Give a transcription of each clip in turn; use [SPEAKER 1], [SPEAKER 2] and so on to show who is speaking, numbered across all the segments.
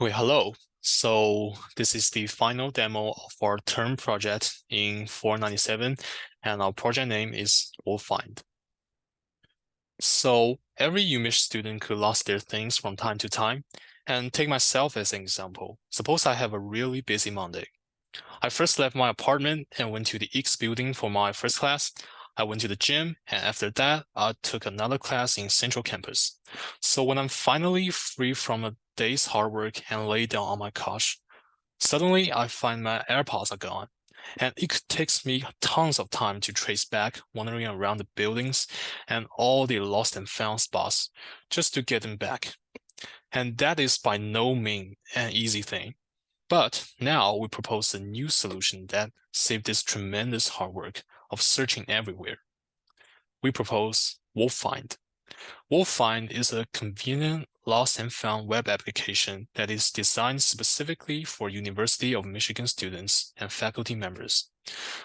[SPEAKER 1] Wait, hello. So this is the final demo of our term project in 497, and our project name is WolvFind. So every Umich student could lose their things from time to time, and take myself as an example. Suppose I have a really busy Monday. I first left my apartment and went to the EECS building for my first class. I went to the gym, and after that, I took another class in Central Campus. So when I'm finally free from a day's hard work and lay down on my couch, suddenly I find my AirPods are gone. And it takes me tons of time to trace back, wandering around the buildings and all the lost and found spots just to get them back. And that is by no means an easy thing. But now we propose a new solution that saves this tremendous hard work of searching everywhere. We propose WolvFind. WolvFind is a convenient lost and found web application that is designed specifically for University of Michigan students and faculty members.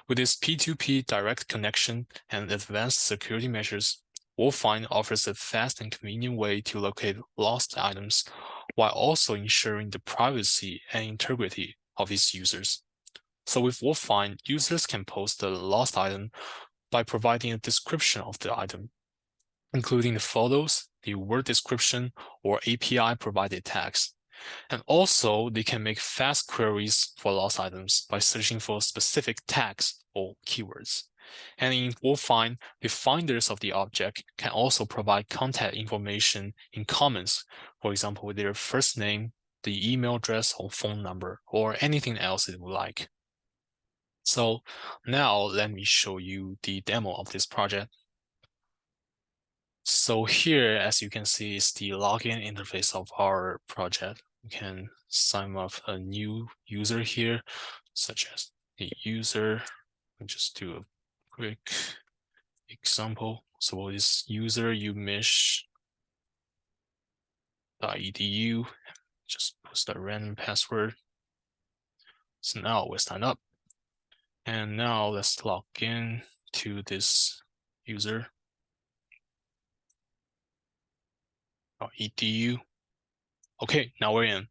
[SPEAKER 1] With its P2P direct connection and advanced security measures, WolvFind offers a fast and convenient way to locate lost items while also ensuring the privacy and integrity of its users. So with WolvFind, users can post the lost item by providing a description of the item, including the photos, the word description, or API provided tags. And also, they can make fast queries for lost items by searching for specific tags or keywords. And in WolvFind, the finders of the object can also provide contact information in comments, for example, with their first name, the email address or phone number, or anything else they would like. So now let me show you the demo of this project. So here, as you can see, is the login interface of our project. You can sign up a new user here, such as the user. I'll just do a quick example. So this user umich.edu, just post a random password. So now we sign up. And now let's log in to this user. .edu. Okay, now we're in.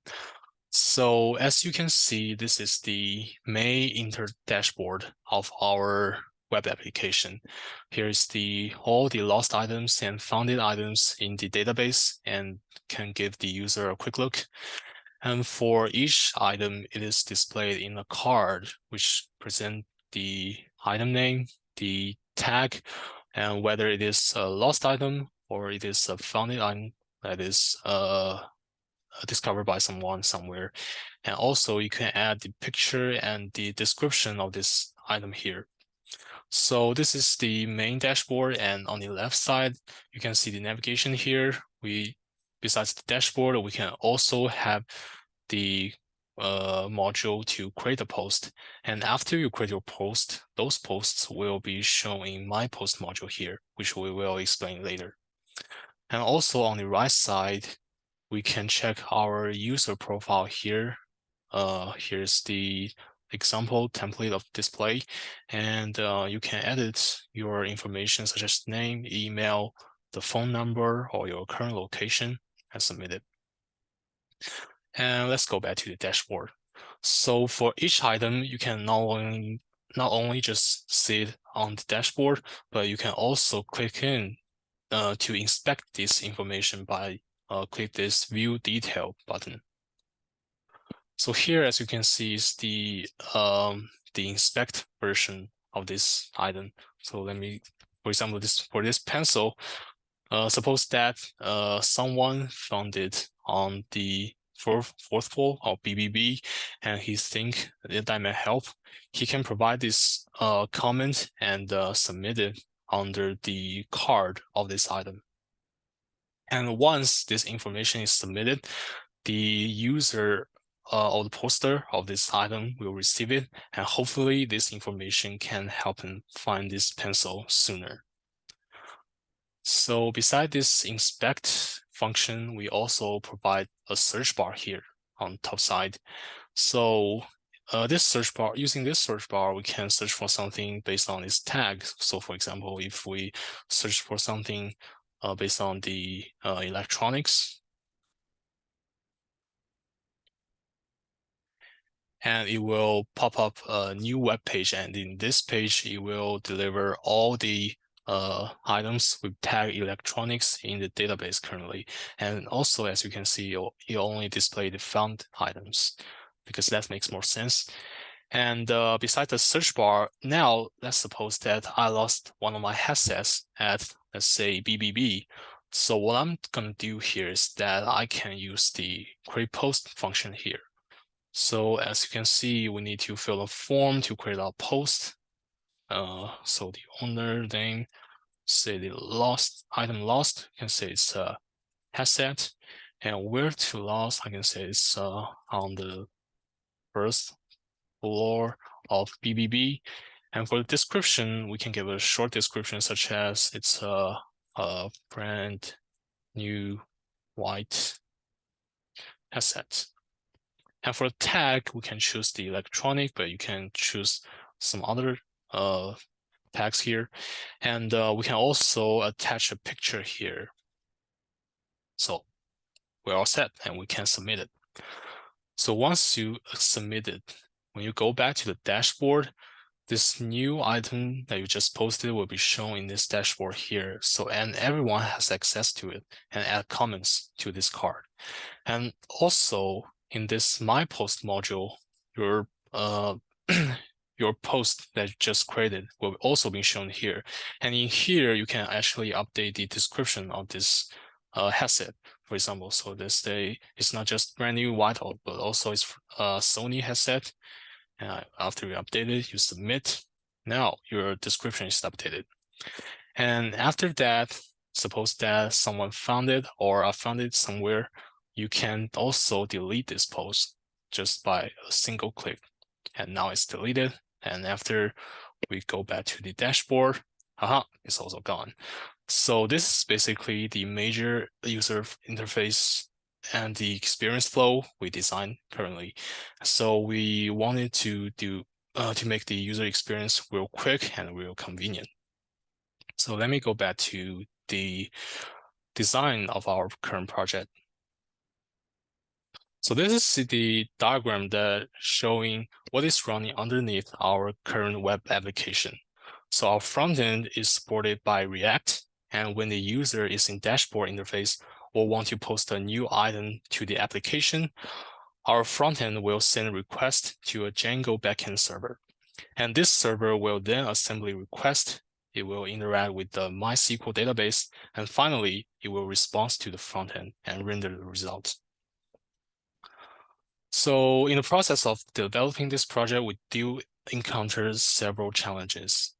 [SPEAKER 1] So as you can see, this is the main inter dashboard of our web application. Here's all the lost items and founded items in the database and can give the user a quick look. And for each item, it is displayed in a card, which present the item name, the tag, and whether it is a lost item or it is a founded item that is discovered by someone somewhere. And also you can add the picture and the description of this item here. So this is the main dashboard, and on the left side, you can see the navigation here. Besides the dashboard, we can also have the module to create a post. And after you create your post, those posts will be shown in My Post module here, which we will explain later. And also on the right side, we can check our user profile here. Here's the example template of display, and you can edit your information such as name, email, the phone number, or your current location and submit it. And let's go back to the dashboard. So for each item, you can not only just see it on the dashboard, but you can also click in to inspect this information by click this View Detail button. So here, as you can see, is the inspect version of this item. So let me, for example, for this pencil, suppose that someone found it on the fourth floor of BBB, and he think that might help. He can provide this comment and submit it under the card of this item. And once this information is submitted, the user or the poster of this item will receive it, and hopefully this information can help him find this pencil sooner. So beside this inspect function, we also provide a search bar here on top side. So using this search bar, we can search for something based on its tag. So for example, if we search for something based on the electronics, and it will pop up a new web page. And in this page, it will deliver all the items with tag electronics in the database currently. And also, as you can see, it only display the found items because that makes more sense. And besides the search bar, now let's suppose that I lost one of my headsets at, let's say, BBB. So what I'm going to do here is that I can use the create post function here. So as you can see, we need to fill a form to create our post. So the owner name, say the item lost, you can say it's a headset. And where to lost, I can say it's on the first floor of BBB. And for the description, we can give a short description such as it's a brand new white headset. And for the tag, we can choose the electronic, but you can choose some other tags here. And we can also attach a picture here. So we're all set and we can submit it. So once you submit it, when you go back to the dashboard, this new item that you just posted will be shown in this dashboard here. So, and everyone has access to it and add comments to this card. And also in this My Post module, your your post that you just created will also be shown here. And in here, you can actually update the description of this headset, for example. So this day, it's not just brand new white, but also it's a Sony headset. After you update it, you submit. Now your description is updated. And after that, suppose that someone found it or I found it somewhere, you can also delete this post just by a single click. And now it's deleted. And after we go back to the dashboard, it's also gone. So this is basically the major user interface and the experience flow we designed currently. So we wanted to do to make the user experience real quick and real convenient. So let me go back to the design of our current project. So this is the diagram that showing what is running underneath our current web application. So our front end is supported by React, and when the user is in dashboard interface or want to post a new item to the application, our front end will send a request to a Django backend server. And this server will then assembly request. It will interact with the MySQL database, and finally, it will respond to the front end and render the result. So in the process of developing this project, we do encounter several challenges.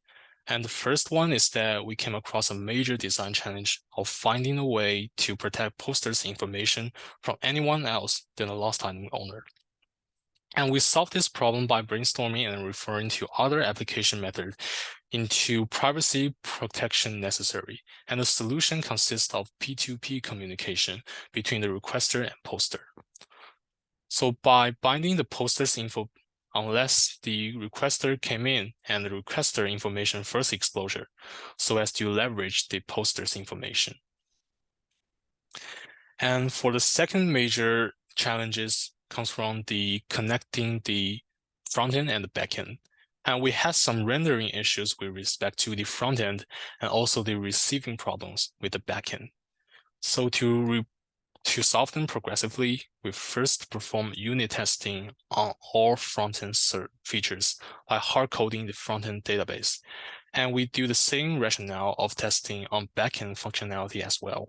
[SPEAKER 1] And the first one is that we came across a major design challenge of finding a way to protect posters' information from anyone else than the lost item owner. And we solved this problem by brainstorming and referring to other application methods into privacy protection necessary. And the solution consists of P2P communication between the requester and poster. So by binding the poster's info, unless the requester came in and the requester information first exposure, so as to leverage the poster's information. And for the second major challenges comes from the connecting the front end and the back end. And we had some rendering issues with respect to the front end and also the receiving problems with the back end. So to solve them progressively, we first perform unit testing on all front-end features by hard-coding the front-end database. And we do the same rationale of testing on back-end functionality as well.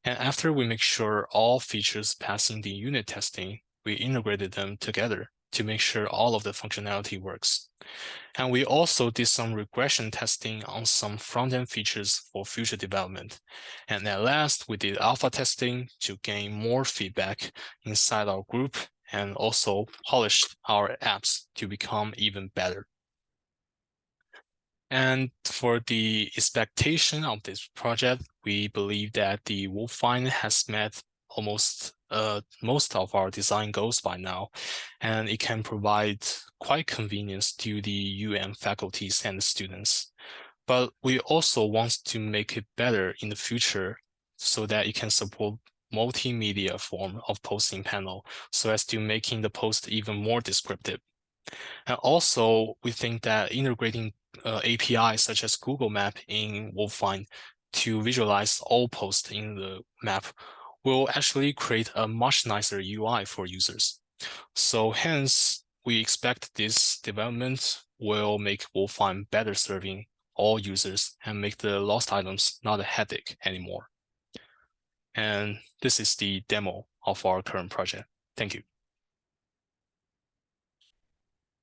[SPEAKER 1] And after we make sure all features passing the unit testing, we integrated them together to make sure all of the functionality works. And we also did some regression testing on some front-end features for future development. And at last, we did alpha testing to gain more feedback inside our group and also polished our apps to become even better. And for the expectation of this project, we believe that the WolvFind has met almost most of our design goals by now, and it can provide quite convenience to the UM faculties and students. But we also want to make it better in the future so that it can support multimedia form of posting panel so as to making the post even more descriptive. And also, we think that integrating APIs such as Google Map in WolvFind to visualize all posts in the map will actually create a much nicer UI for users. So hence, we expect this development will make WolvFind better serving all users and make the lost items not a headache anymore. And this is the demo of our current project. Thank you.